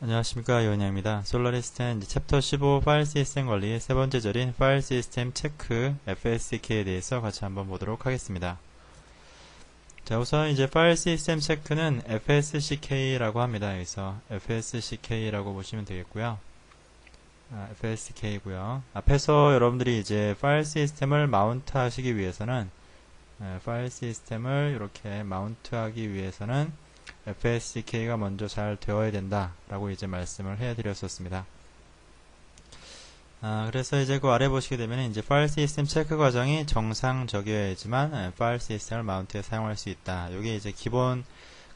안녕하십니까, 요원양입니다. 솔라리스트는 챕터 15 파일 시스템 관리의 세 번째 절인 파일 시스템 체크 FSCK에 대해서 같이 한번 보도록 하겠습니다. 자, 우선 이제 파일 시스템 체크는 FSCK라고 합니다. 여기서 FSCK라고 보시면 되겠고요. FSCK고요. 앞에서 여러분들이 이제 파일 시스템을 마운트 하시기 위해서는 파일 시스템을 이렇게 마운트 하기 위해서는 FSCK가 먼저 잘 되어야 된다 라고 이제 말씀을 해드렸었습니다. 그래서 이제 그 아래 보시게 되면 이제 파일 시스템 체크 과정이 정상적이어야지만 파일 시스템을 마운트에 사용할 수 있다. 이게 이제 기본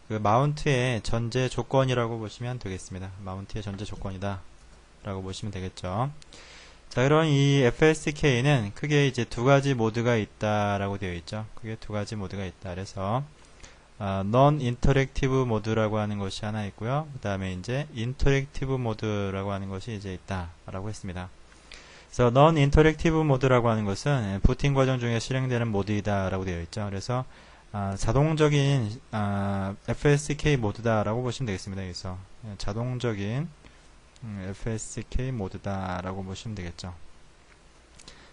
그 마운트의 전제 조건이라고 보시면 되겠습니다. 마운트의 전제 조건이다 라고 보시면 되겠죠. 자, 그럼 이 FSCK는 크게 이제 두 가지 모드가 있다라고 되어 있죠. 크게 두 가지 모드가 있다. 그래서 non-interactive 모드라고 하는 것이 하나 있고요. 그 다음에 이제 interactive 모드라고 하는 것이 이제 있다라고 했습니다. 그래서 non-interactive 모드라고 하는 것은 부팅 과정 중에 실행되는 모드이다라고 되어 있죠. 그래서 자동적인 FSCK 모드다라고 보시면 되겠습니다. 그래서 자동적인 FSCK 모드다라고 보시면 되겠죠.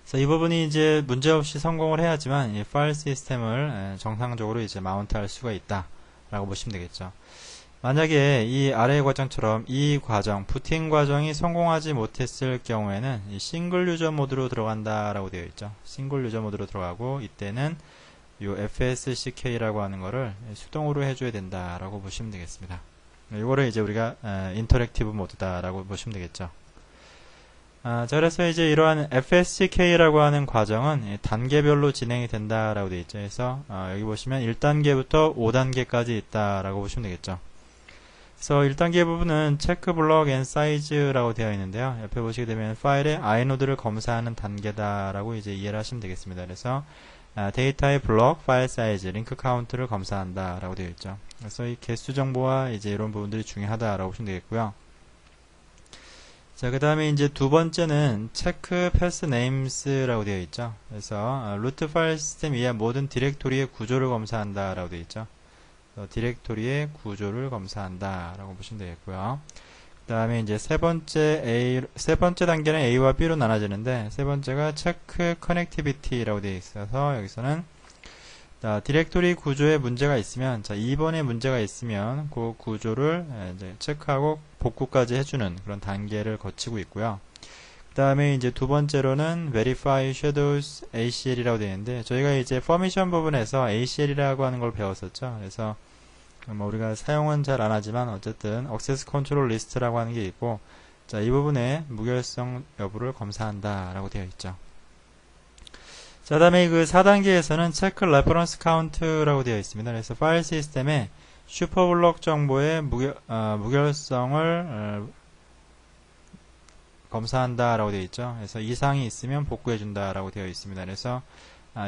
그래서 이 부분이 이제 문제없이 성공을 해야지만 이 파일 시스템을 정상적으로 이제 마운트 할 수가 있다 라고 보시면 되겠죠. 만약에 이 아래의 과정처럼 이 과정, 부팅 과정이 성공하지 못했을 경우에는 이 싱글 유저 모드로 들어간다 라고 되어 있죠. 싱글 유저 모드로 들어가고 이때는 이 FSCK라고 하는 거를 수동으로 해줘야 된다 라고 보시면 되겠습니다. 이거를 이제 우리가 인터랙티브 모드다 라고 보시면 되겠죠. 자, 그래서 이제 이러한 FSCK라고 하는 과정은 단계별로 진행이 된다라고 되어 있죠. 그래서 여기 보시면 1단계부터 5단계까지 있다라고 보시면 되겠죠. 그래서 1단계 부분은 체크 블럭 앤 사이즈라고 되어 있는데요. 옆에 보시게 되면 파일의 아이노드를 검사하는 단계다라고 이제 이해를 하시면 되겠습니다. 그래서 데이터의 블럭, 파일 사이즈, 링크 카운트를 검사한다라고 되어 있죠. 그래서 이 개수 정보와 이제 이런 부분들이 중요하다라고 보시면 되겠고요. 자, 그 다음에 이제 두 번째는 체크 패스 네임스라고 되어 있죠. 그래서 루트 파일 시스템 이하 모든 디렉토리의 구조를 검사한다 라고 되어 있죠. 디렉토리의 구조를 검사한다 라고 보시면 되겠고요. 그 다음에 이제 세 번째 단계는 A와 B로 나눠지는데 세 번째가 체크 커넥티비티라고 되어 있어서 여기서는 디렉토리 구조에 문제가 있으면, 자, 2번에 문제가 있으면 그 구조를 이제 체크하고 복구까지 해주는 그런 단계를 거치고 있고요. 그 다음에 이제 두 번째로는 Verify Shadows ACL이라고 되어 있는데, 저희가 이제 퍼미션 부분에서 ACL이라고 하는 걸 배웠었죠. 그래서 뭐 우리가 사용은 잘 안 하지만 어쨌든 Access Control List라고 하는 게 있고, 자, 이 부분에 무결성 여부를 검사한다라고 되어 있죠. 자, 다음에 그 4단계에서는 체크 레퍼런스 카운트라고 되어 있습니다. 그래서 파일 시스템에 슈퍼블록 정보의 무결성을 검사한다라고 되어 있죠. 그래서 이상이 있으면 복구해준다라고 되어 있습니다. 그래서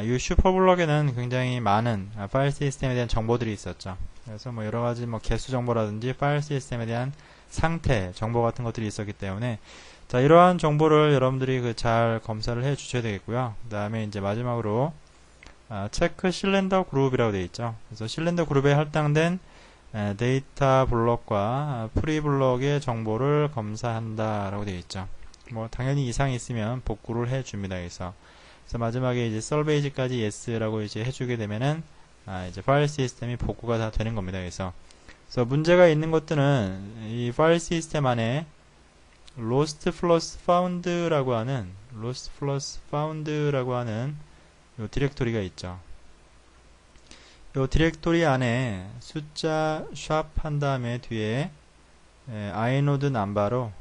이 슈퍼블록에는 굉장히 많은 파일 시스템에 대한 정보들이 있었죠. 그래서 뭐 여러 가지 뭐 개수 정보라든지 파일 시스템에 대한 상태 정보 같은 것들이 있었기 때문에, 자, 이러한 정보를 여러분들이 잘 검사를 해 주셔야 되겠고요. 그 다음에 이제 마지막으로 체크 실렌더 그룹이라고 되어 있죠. 그래서 실렌더 그룹에 할당된 데이터 블록과 프리 블록의 정보를 검사한다라고 되어 있죠. 뭐 당연히 이상이 있으면 복구를 해 줍니다. 그래서 마지막에 이제 설베이지까지 yes라고 이제 해주게 되면은 이제 파일 시스템이 복구가 다 되는 겁니다. 그래서 문제가 있는 것들은 이 파일 시스템 안에 lost plus found라고 하는 요 디렉토리가 있죠. 요 디렉토리 안에 숫자 샵 한 다음에 뒤에 inode 넘버로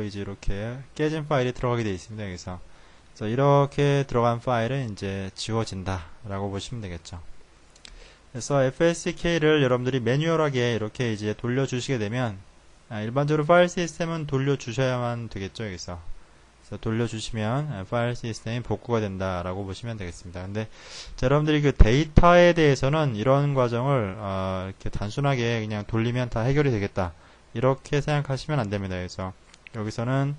이제 이렇게 깨진 파일이 들어가게 되어 있습니다. 그래서 이렇게 들어간 파일은 이제 지워진다라고 보시면 되겠죠. 그래서 FSCK를 여러분들이 매뉴얼하게 이렇게 이제 돌려주시게 되면, 일반적으로 파일 시스템은 돌려주셔야만 되겠죠. 여기서 돌려주시면 파일 시스템이 복구가 된다라고 보시면 되겠습니다. 근데 여러분들이 그 데이터에 대해서는 이런 과정을 이렇게 단순하게 그냥 돌리면 다 해결이 되겠다 이렇게 생각하시면 안 됩니다. 그래서 여기서는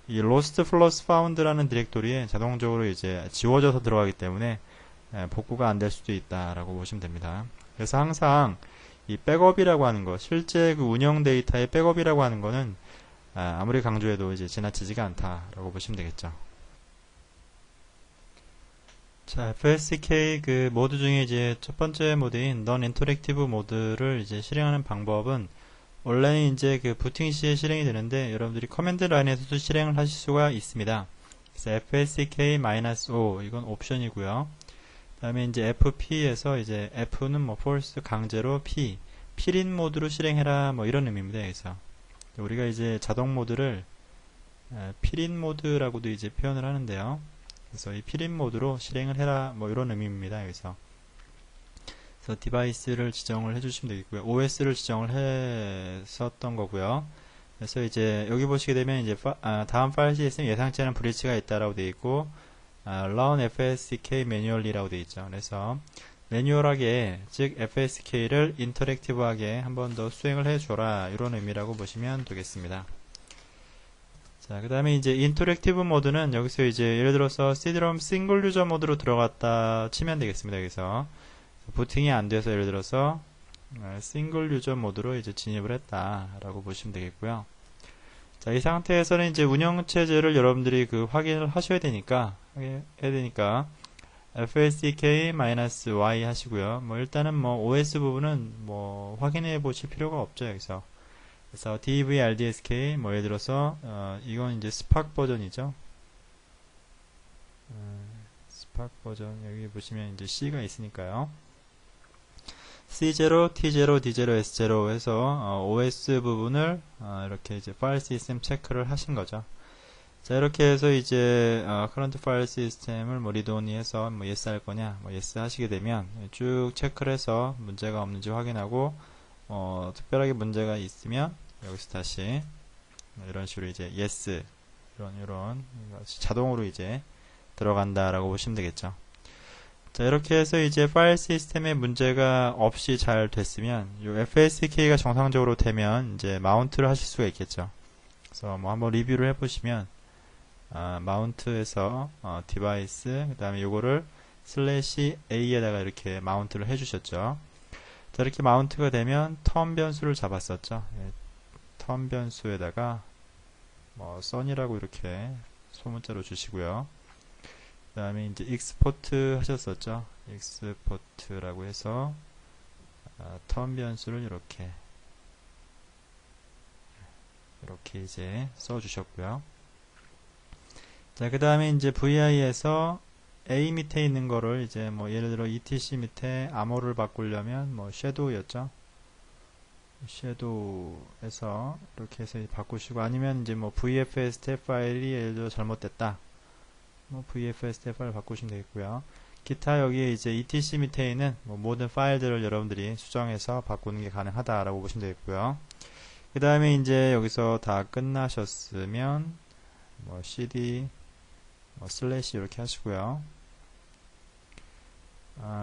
이 lost plus found라는 디렉토리에 자동적으로 이제 지워져서 들어가기 때문에 복구가 안 될 수도 있다라고 보시면 됩니다. 그래서 항상 이 백업이라고 하는 거, 실제 그 운영 데이터의 백업이라고 하는 거는 아무리 강조해도 이제 지나치지가 않다라고 보시면 되겠죠. 자, FSK 그 모드 중에 이제 첫 번째 모드인 Non-Interactive 모드를 이제 실행하는 방법은 원래는 이제 그 부팅 시에 실행이 되는데 여러분들이 커맨드 라인에서도 실행을 하실 수가 있습니다. 그래서 FSK-O 이건 옵션이고요. 그다음에 이제 FP에서 이제 F는 뭐 false 강제로 필인 모드로 실행해라 뭐 이런 의미입니다. 그래서 우리가 이제 자동 모드를 필인 모드라고도 이제 표현을 하는데요. 그래서 이 필인 모드로 실행을 해라 뭐 이런 의미입니다. 그래서 디바이스를 지정을 해주시면 되겠고요. OS를 지정을 했었던 거고요. 그래서 이제 여기 보시게 되면 이제 다음 파일 시스템 예상치 않은 브리치가 있다라고 되어 있고 Run FSK Manually라고 되어 있죠. 그래서 매뉴얼하게 즉 FSK를 인터랙티브하게 한 번 더 수행을 해줘라 이런 의미라고 보시면 되겠습니다. 자, 그 다음에 이제 인터랙티브 모드는 여기서 이제 예를 들어서 CD-ROM 싱글 유저 모드로 들어갔다 치면 되겠습니다. 여기서 부팅이 안 돼서 예를 들어서 싱글 유저 모드로 이제 진입을 했다라고 보시면 되겠고요. 자, 이 상태에서는 이제 운영 체제를 여러분들이 그 확인을 하셔야 되니까 FSK-Y 하시고요. 뭐 일단은 뭐 OS 부분은 뭐 확인해 보실 필요가 없죠. 여기서 그래서 DVRDSK 뭐 예를 들어서 이건 이제 스파크 버전이죠. 스파크 버전 여기 보시면 이제 C가 있으니까요. C0, T0, D0, S0 해서 OS 부분을 이렇게 이제 파일 시스템 체크를 하신 거죠. 자, 이렇게 해서 이제 current 파일 시스템을 뭐 리드 온리 해서 뭐 yes 할 거냐, 뭐 yes 하시게 되면 쭉 체크를 해서 문제가 없는지 확인하고 특별하게 문제가 있으면 여기서 다시 이런 식으로 이제 yes 이런 자동으로 이제 들어간다라고 보시면 되겠죠. 자, 이렇게 해서 이제 파일 시스템에 문제가 없이 잘 됐으면 이 FSK가 정상적으로 되면 이제 마운트를 하실 수가 있겠죠. 그래서 뭐 한번 리뷰를 해보시면 마운트에서 디바이스 그 다음에 요거를 /A에다가 이렇게 마운트를 해주셨죠. 자, 이렇게 마운트가 되면 텀 변수를 잡았었죠. 예, 텀 변수에다가 뭐 sun이라고 이렇게 소문자로 주시고요. 그 다음에 이제 익스포트 하셨었죠. 익스포트라고 해서 텀 변수를 이렇게 이제 써주셨고요. 자, 그 다음에 이제 VI에서 A 밑에 있는 거를 이제 뭐 예를 들어 ETC 밑에 암호를 바꾸려면 뭐 섀도우였죠. 섀도우에서 이렇게 해서 바꾸시고 아니면 이제 뭐 VFS 탭 파일이 예를 들어 잘못됐다. 뭐 VFS 탭 파일 바꾸시면 되겠고요. 기타 여기에 이제 ETC 밑에 있는 뭐 모든 파일들을 여러분들이 수정해서 바꾸는 게 가능하다라고 보시면 되겠고요. 그 다음에 이제 여기서 다 끝나셨으면 뭐 CD 뭐 슬래시 이렇게 하시고요.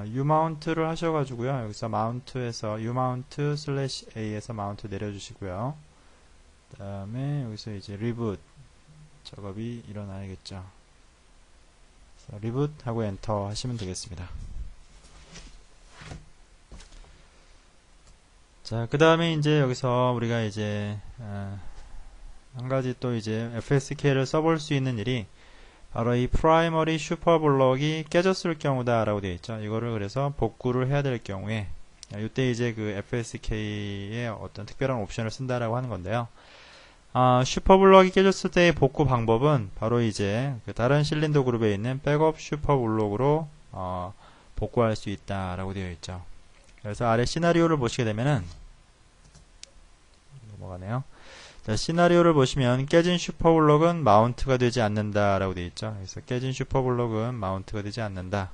Umount를 하셔가지고요. 여기서 마운트에서 Umount /A에서 마운트 내려주시고요. 그 다음에 여기서 이제 리붓 작업이 일어나야겠죠. 리붓 하고 엔터 하시면 되겠습니다. 자, 그 다음에 이제 여기서 우리가 이제 한 가지 또 이제 FSK를 써볼 수 있는 일이 바로 이 프라이머리 슈퍼블럭이 깨졌을 경우다 라고 되어 있죠. 이거를 그래서 복구를 해야 될 경우에 이때 이제 그 FSK의 어떤 특별한 옵션을 쓴다라고 하는 건데요. 슈퍼블럭이 깨졌을 때의 복구 방법은 바로 이제 그 다른 실린더 그룹에 있는 백업 슈퍼블럭으로 복구할 수 있다라고 되어 있죠. 그래서 아래 시나리오를 보시게 되면은 넘어가네요. 자, 시나리오를 보시면 깨진 슈퍼블럭은 마운트가 되지 않는다 라고 되어 있죠. 그래서 깨진 슈퍼블럭은 마운트가 되지 않는다.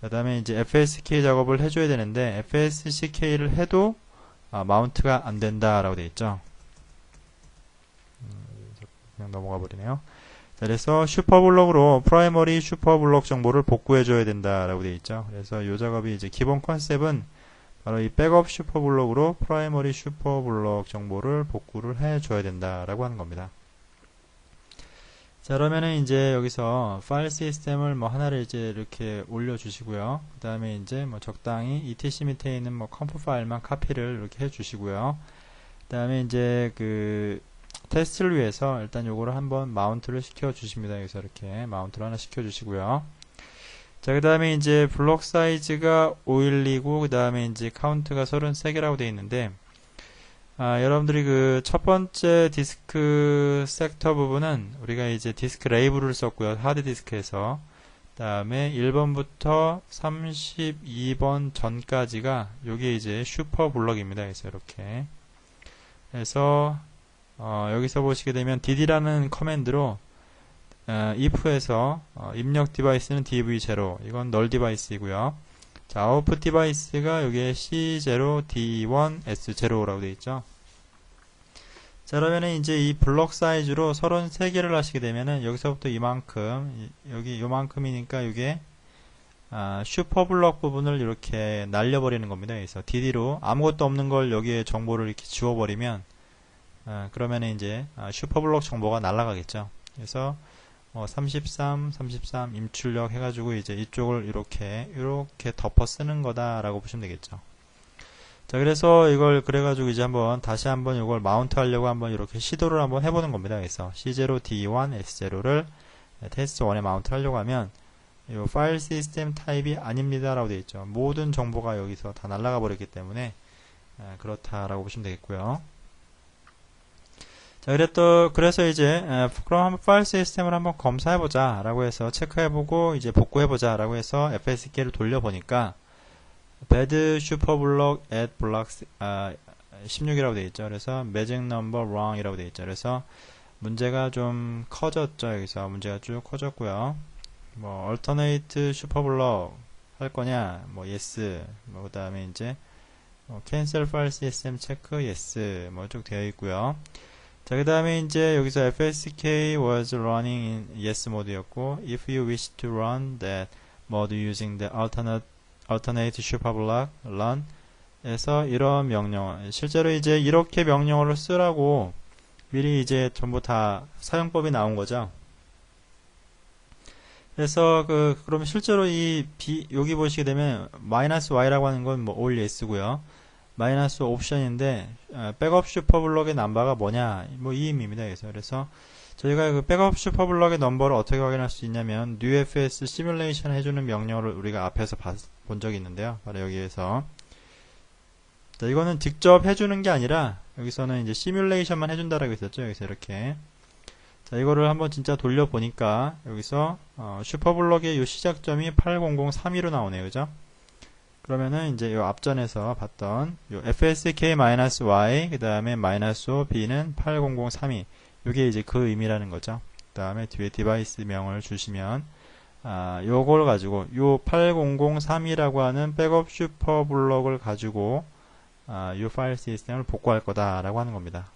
그 다음에 이제 FSK 작업을 해줘야 되는데 FSK를 해도 마운트가 안 된다 라고 되어 있죠. 그냥 넘어가 버리네요. 자, 그래서 슈퍼블럭으로 프라이머리 슈퍼블럭 정보를 복구해 줘야 된다 라고 되어 있죠. 그래서 이 작업이 이제 기본 컨셉은 바로 이 백업 슈퍼블럭으로 프라이머리 슈퍼블럭 정보를 복구를 해줘야 된다라고 하는 겁니다. 자, 그러면은 이제 여기서 파일 시스템을 뭐 하나를 이제 이렇게 올려주시고요. 그 다음에 이제 뭐 적당히 etc 밑에 있는 뭐 컴프 파일만 카피를 이렇게 해주시고요. 그 다음에 이제 그 테스트를 위해서 일단 요거를 한번 마운트를 시켜 주십니다. 여기서 이렇게 마운트를 하나 시켜 주시고요. 자, 그 다음에 이제 블록 사이즈가 512고 그 다음에 이제 카운트가 33개라고 되어 있는데, 여러분들이 그 첫 번째 디스크 섹터 부분은 우리가 이제 디스크 레이블을 썼고요. 하드 디스크에서. 다음에 1번부터 32번 전까지가 요게 이제 슈퍼 블럭입니다. 그래서 이렇게 해서 여기서 보시게 되면 dd라는 커맨드로 if에서 입력 디바이스는 dv0, 이건 널 디바이스이고요. 자, 아웃풋 디바이스가 여기에 C0, D1, S0라고 되어 있죠. 자, 그러면은 이제 이 블록 사이즈로 33개를 하시게 되면은 여기서부터 이만큼, 여기 요만큼이니까 이게 슈퍼 블록 부분을 이렇게 날려버리는 겁니다. 그래서 DD로 아무것도 없는 걸 여기에 정보를 이렇게 지워버리면 그러면은 이제 슈퍼 블록 정보가 날아가겠죠. 그래서 33, 33 임출력 해가지고 이제 이쪽을 이렇게 덮어 쓰는 거다라고 보시면 되겠죠. 자, 그래서 이걸 그래가지고 이제 다시 한번 이걸 마운트 하려고 한번 이렇게 시도를 한번 해보는 겁니다. 그래서 C0, D1, S0를 테스트 1에 마운트 하려고 하면 이 파일 시스템 타입이 아닙니다 라고 되어 있죠. 모든 정보가 여기서 다 날아가 버렸기 때문에 그렇다라고 보시면 되겠고요. 자, 그래서 이제 그럼 한번 파일 시스템을 한번 검사해보자 라고 해서 체크해보고 이제 복구해보자 라고 해서 FSK를 돌려보니까 bad superblock at block 16이라고 되어 있죠. 그래서 magic number wrong 이라고 되어 있죠. 그래서 문제가 좀 커졌죠. 여기서 문제가 쭉 커졌고요. 뭐 alternate superblock 할 거냐, 뭐 yes, 뭐 그다음에 이제 cancel file system check yes 뭐 쭉 되어 있고요. 자, 그 다음에 이제 여기서 FSK was running in yes mode였고, if you wish to run that mode using the alternate superblock run 에서 이런 명령, 실제로 이제 이렇게 명령어를 쓰라고 미리 이제 전부 다 사용법이 나온 거죠. 그래서 그러면 실제로 여기 보시게 되면 -y라고 하는 건 뭐 all yes고요. 마이너스 옵션인데 백업 슈퍼블럭의 넘버가 뭐냐, 뭐 이 의미입니다. 그래서 저희가 그 백업 슈퍼블럭의 넘버를 어떻게 확인할 수 있냐면 newfs 시뮬레이션 해주는 명령어를 우리가 앞에서 본 적이 있는데요. 바로 여기에서 자, 이거는 직접 해주는 게 아니라 여기서는 이제 시뮬레이션만 해준다라고 했었죠. 여기서 이렇게 자, 이거를 한번 진짜 돌려보니까 여기서 슈퍼블럭의 요 시작점이 8003으로 나오네요. 그죠? 그러면은 이제 요 앞전에서 봤던 요 fsk-y 그 다음에 -b는 8003이 요게 이제 그 의미라는 거죠. 그 다음에 뒤에 디바이스 명을 주시면 요걸 가지고 요 8003이라고 하는 백업 슈퍼블럭을 가지고 요 파일 시스템을 복구할 거다라고 하는 겁니다.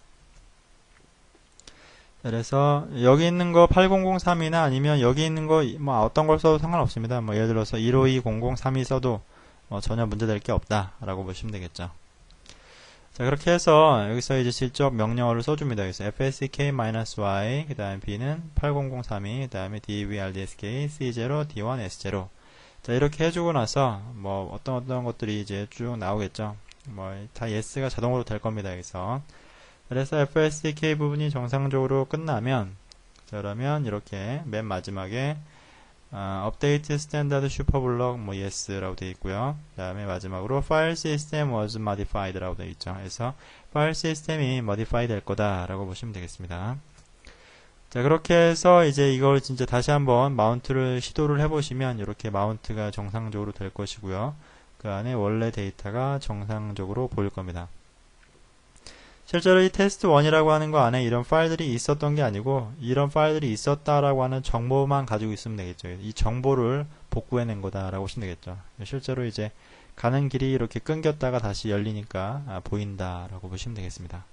그래서 여기 있는 거 8003이나 아니면 여기 있는 거 뭐 어떤 걸 써도 상관없습니다. 뭐 예를 들어서 1520032 써도 전혀 문제될 게 없다라고 보시면 되겠죠. 자, 그렇게 해서 여기서 이제 직접 명령어를 써줍니다. 그래서 fsk-y 그 다음에 b는 8003이 그 다음에 dvrdsk c0 d1 s0 자, 이렇게 해주고 나서 뭐 어떤 것들이 이제 쭉 나오겠죠. 뭐 다 yes가 자동으로 될 겁니다. 여기서 그래서 fsk 부분이 정상적으로 끝나면 자, 그러면 이렇게 맨 마지막에 update standard superblock 뭐 yes라고 되어 있고요. 그 다음에 마지막으로 file system was modified라고 되어 있죠. 그래서 file system이 modify 될 거다라고 보시면 되겠습니다. 자, 그렇게 해서 이제 이걸 진짜 다시 한번 마운트를 시도를 해보시면 이렇게 마운트가 정상적으로 될 것이고요. 그 안에 원래 데이터가 정상적으로 보일 겁니다. 실제로 이 테스트 1이라고 하는 거 안에 이런 파일들이 있었던 게 아니고 이런 파일들이 있었다라고 하는 정보만 가지고 있으면 되겠죠. 이 정보를 복구해낸 거다라고 보시면 되겠죠. 실제로 이제 가는 길이 이렇게 끊겼다가 다시 열리니까 보인다라고 보시면 되겠습니다.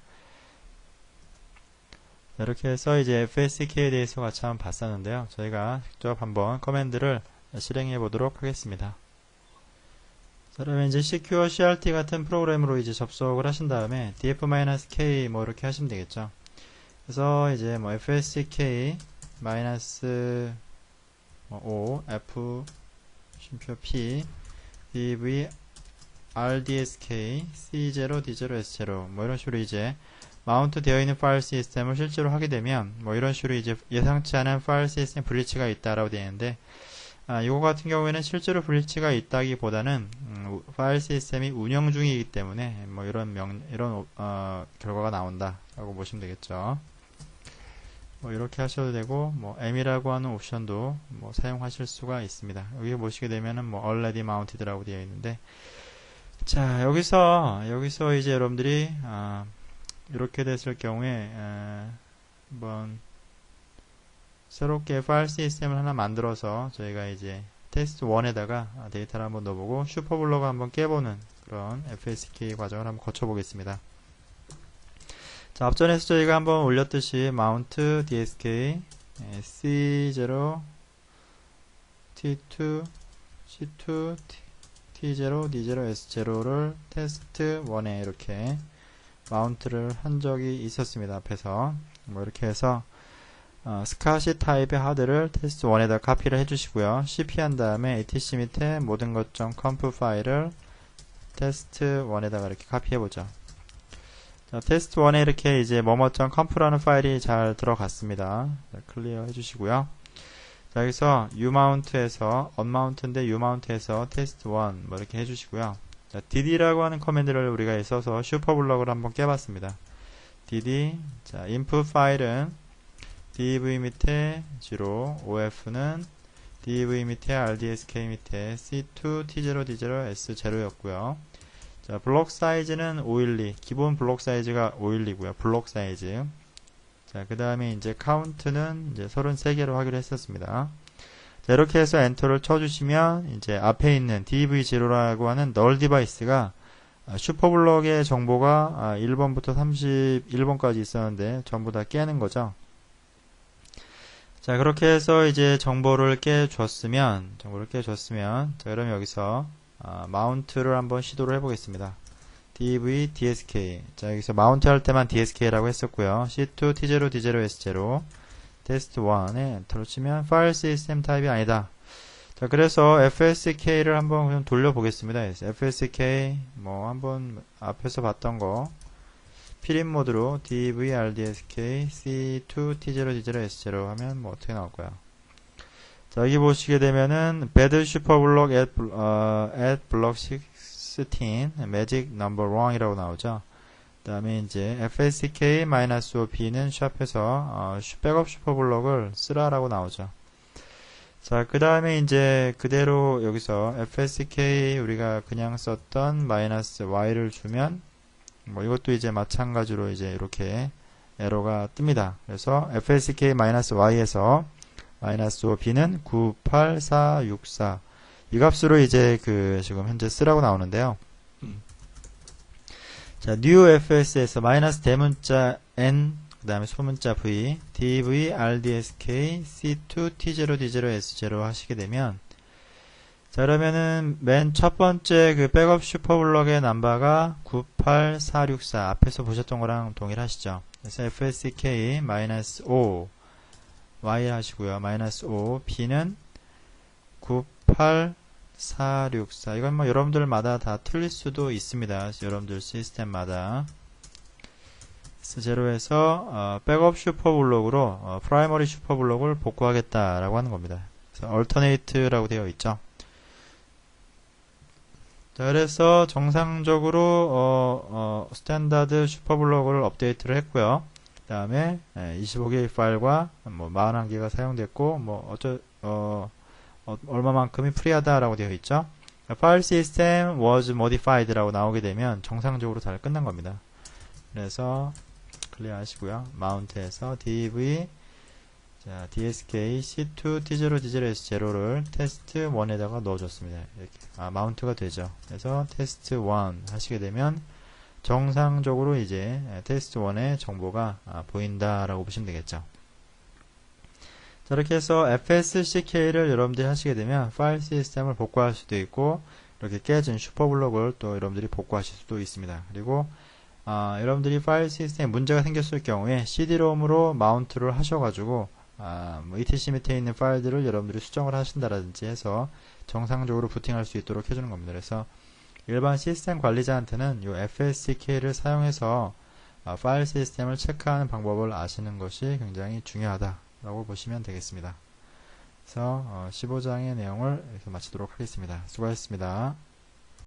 이렇게 해서 이제 FSK에 대해서 같이 한번 봤었는데요. 저희가 직접 한번 커맨드를 실행해 보도록 하겠습니다. 그러면 이제 secure crt 같은 프로그램으로 이제 접속을 하신 다음에 df-k 뭐 이렇게 하시면 되겠죠. 그래서 이제 뭐 fsk 마이너스 O F 쉼표 P dv rdsk c0 d0 s0 뭐 이런 식으로 이제 마운트 되어 있는 파일 시스템을 실제로 하게 되면 뭐 이런 식으로 이제 예상치 않은 파일 시스템 브리치가 있다라고 되어 있는데 이거 같은 경우에는 실제로 브리치가 있다기보다는 파일 시스템이 운영 중이기 때문에 뭐 이런 결과가 나온다라고 보시면 되겠죠. 뭐 이렇게 하셔도 되고 뭐 m이라고 하는 옵션도 뭐 사용하실 수가 있습니다. 여기 보시게 되면은 뭐 already mounted라고 되어 있는데 자 여기서 이제 여러분들이 이렇게 됐을 경우에 한번 새롭게 파일 시스템을 하나 만들어서 저희가 이제 테스트 1에다가 데이터를 한번 넣어보고 슈퍼블럭을 한번 깨보는 그런 FSK 과정을 한번 거쳐보겠습니다. 자, 앞전에서 저희가 한번 올렸듯이 mount dsk c0 t2 c2 t0 d0 s0를 테스트 1에 이렇게 마운트를 한 적이 있었습니다. 앞에서 뭐 이렇게 해서 스카시 타입의 하드를 테스트 1에다 카피를 해주시고요. cp 한 다음에 atc 밑에 모든 것.conf 파일을 테스트 1에다가 이렇게 카피해보죠. 자, 테스트 1에 이렇게 이제 뭐뭐.conf라는 파일이 잘 들어갔습니다. 자, 클리어 해주시고요. 자, 여기서 umount에서 unmount인데 umount에서 테스트 1 뭐 이렇게 해주시고요. 자, dd라고 하는 커맨드를 우리가 써서 슈퍼블럭을 한번 깨봤습니다. dd 자 input 파일은 dv 밑에 0 of는 dv 밑에 rdsk 밑에 c2 t0 d0 s0였고요. 자, 블록 사이즈는 512 기본 블록 사이즈가 512고요. 블록 사이즈 자, 그 다음에 이제 카운트는 이제 33개로 하기로 했었습니다. 자, 이렇게 해서 엔터를 쳐주시면 이제 앞에 있는 dv0라고 하는 널 디바이스가 슈퍼블럭의 정보가 1번부터 31번까지 있었는데 전부 다 깨는 거죠. 자, 그렇게 해서 이제 정보를 깨줬으면 자, 그럼 여기서 마운트를 한번 시도를 해보겠습니다. dv dsk 자, 여기서 마운트 할 때만 dsk라고 했었고요. c2 t0 d0 s0 테스트 1에 엔터를 치면 파일 시스템 타입이 아니다. 자, 그래서 fsk를 한번 그냥 돌려보겠습니다. fsk 뭐 한번 앞에서 봤던 거 필인 모드로 dv rdsk c2 t0 d0 s0 하면 뭐 어떻게 나올까요? 자, 여기 보시게 되면은 bad superblock at block 16 magic number 1이라고 나오죠. 그 다음에 이제 fsk-op는 샵에서 백업 슈퍼블럭을 쓰라라고 나오죠. 자, 그 다음에 이제 그대로 여기서 fsk 우리가 그냥 썼던 -y를 주면 뭐 이것도 이제 마찬가지로 이제 이렇게 에러가 뜹니다. 그래서 fsk-y에서 -op는 98464 이 값으로 이제 지금 현재 쓰라고 나오는데요. 자, new fs에서 마이너스 대문자 n 그 다음에 소문자 v dv rdsk c2 t0 d0 s0 하시게 되면 자, 그러면은 맨 첫 번째 그 백업 슈퍼블럭의 넘버가 98464 앞에서 보셨던 거랑 동일하시죠. 그래서 fsk -o y 하시고요. -o b는 98464 이건 뭐 여러분들마다 다 틀릴 수도 있습니다. 여러분들 시스템마다 제로에서 백업 슈퍼블록으로 프라이머리 슈퍼블록을 복구하겠다라고 하는 겁니다. 그래서 alternate라고 되어 있죠. 자, 그래서 정상적으로 스탠다드 슈퍼블록을 업데이트를 했고요. 그 다음에 25개의 파일과 뭐 41개가 사용됐고 뭐 얼마만큼이 프리하다라고 되어 있죠. 파일 시스템 was modified라고 나오게 되면 정상적으로 잘 끝난 겁니다. 그래서 클리어 하시고요. 마운트에서 dv 자, dsk c2 t0 d0 s0를 테스트 1에다가 넣어줬습니다. 이렇게 마운트가 되죠. 그래서 테스트 1 하시게 되면 정상적으로 이제 테스트 1의 정보가 보인다라고 보시면 되겠죠. 자, 이렇게 해서 fsk를 여러분들이 하시게 되면 파일 시스템을 복구할 수도 있고 이렇게 깨진 슈퍼블록을 또 여러분들이 복구하실 수도 있습니다. 그리고 여러분들이 파일 시스템에 문제가 생겼을 경우에 cd-rom으로 마운트를 하셔가지고 뭐 etc 밑에 있는 파일들을 여러분들이 수정을 하신다라든지 해서 정상적으로 부팅할 수 있도록 해주는 겁니다. 그래서 일반 시스템 관리자한테는 이 FSDK를 사용해서 파일 시스템을 체크하는 방법을 아시는 것이 굉장히 중요하다라고 보시면 되겠습니다. 그래서 15장의 내용을 이렇게 마치도록 하겠습니다. 수고하셨습니다.